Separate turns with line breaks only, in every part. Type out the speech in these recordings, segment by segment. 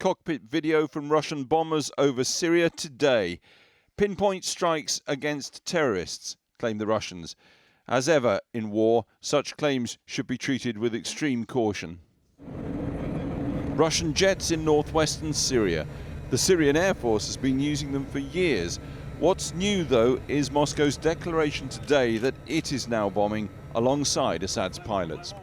cockpit video from Russian bombers over Syria today. Pinpoint strikes against terrorists, claim the Russians. As ever in war, such claims should be treated with extreme caution. Russian jets in northwestern Syria. The Syrian Air Force has been using them for years. What's new, though, is Moscow's declaration today that it is now bombing alongside Assad's pilots.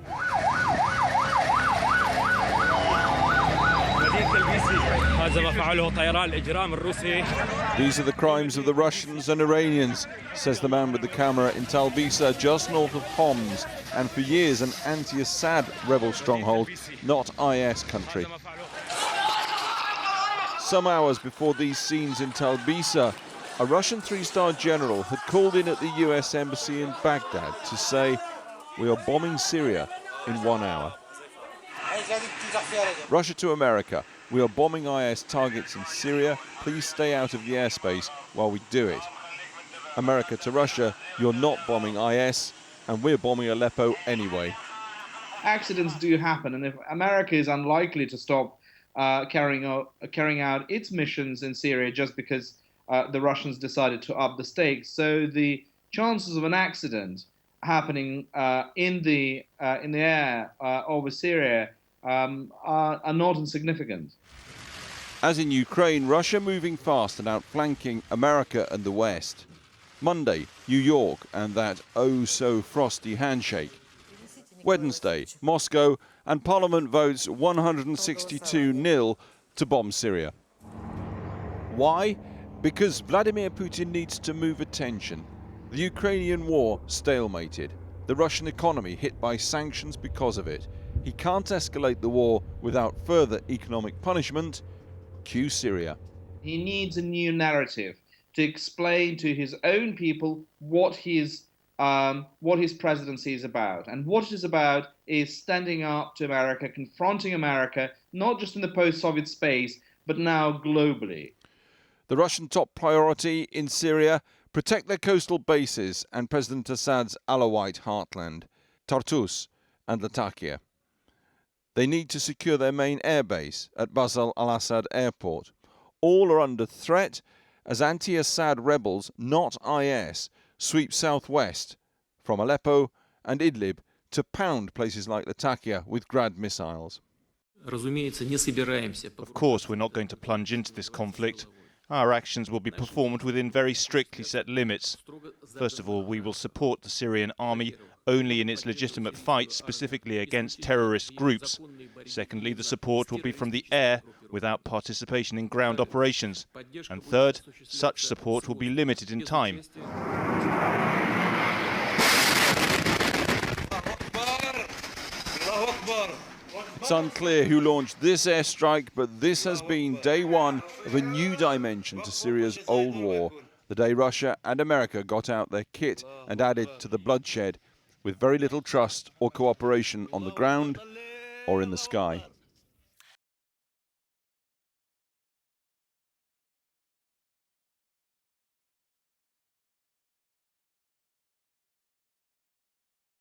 These are the crimes of the Russians and Iranians, says the man with the camera in Talbisa, just north of Homs, and for years an anti-Assad rebel stronghold, not IS country. Some hours before these scenes in Talbisa, a Russian three-star general had called in at the US embassy in Baghdad to say, "We are bombing Syria in 1 hour." Russia to America: "We are bombing IS targets in Syria. Please stay out of the airspace while we do it." America to Russia: "You're not bombing IS, and we're bombing Aleppo anyway."
Accidents do happen, and if America is unlikely to stop carrying out its missions in Syria just because the Russians decided to up the stakes, so the chances of an accident happening in the air over Syria are not insignificant.
As in Ukraine, Russia moving fast and outflanking America and the West. Monday, New York and that oh-so-frosty handshake. Wednesday, Moscow, and Parliament votes 162-0 to bomb Syria. Why? Because Vladimir Putin needs to move attention. The Ukrainian war stalemated. The Russian economy hit by sanctions because of it. He can't escalate the war without further economic punishment. Cue Syria.
He needs a new narrative to explain to his own people what his presidency is about. And what it is about is standing up to America, confronting America, not just in the post-Soviet space, but now globally.
The Russian top priority in Syria: protect their coastal bases and President Assad's Alawite heartland, Tartus and Latakia. They need to secure their main airbase at Bashar al-Assad airport. All are under threat as anti-Assad rebels, not IS, sweep southwest from Aleppo and Idlib to pound places like Latakia with Grad missiles.
Of course, we're not going to plunge into this conflict. Our actions will be performed within very strictly set limits. First of all, we will support the Syrian army only in its legitimate fight, specifically against terrorist groups. Secondly, the support will be from the air without participation in ground operations. And third, such support will be limited in time.
It's unclear who launched this airstrike, but this has been day one of a new dimension to Syria's old war, the day Russia and America got out their kit and added to the bloodshed, with very little trust or cooperation on the ground or in the sky.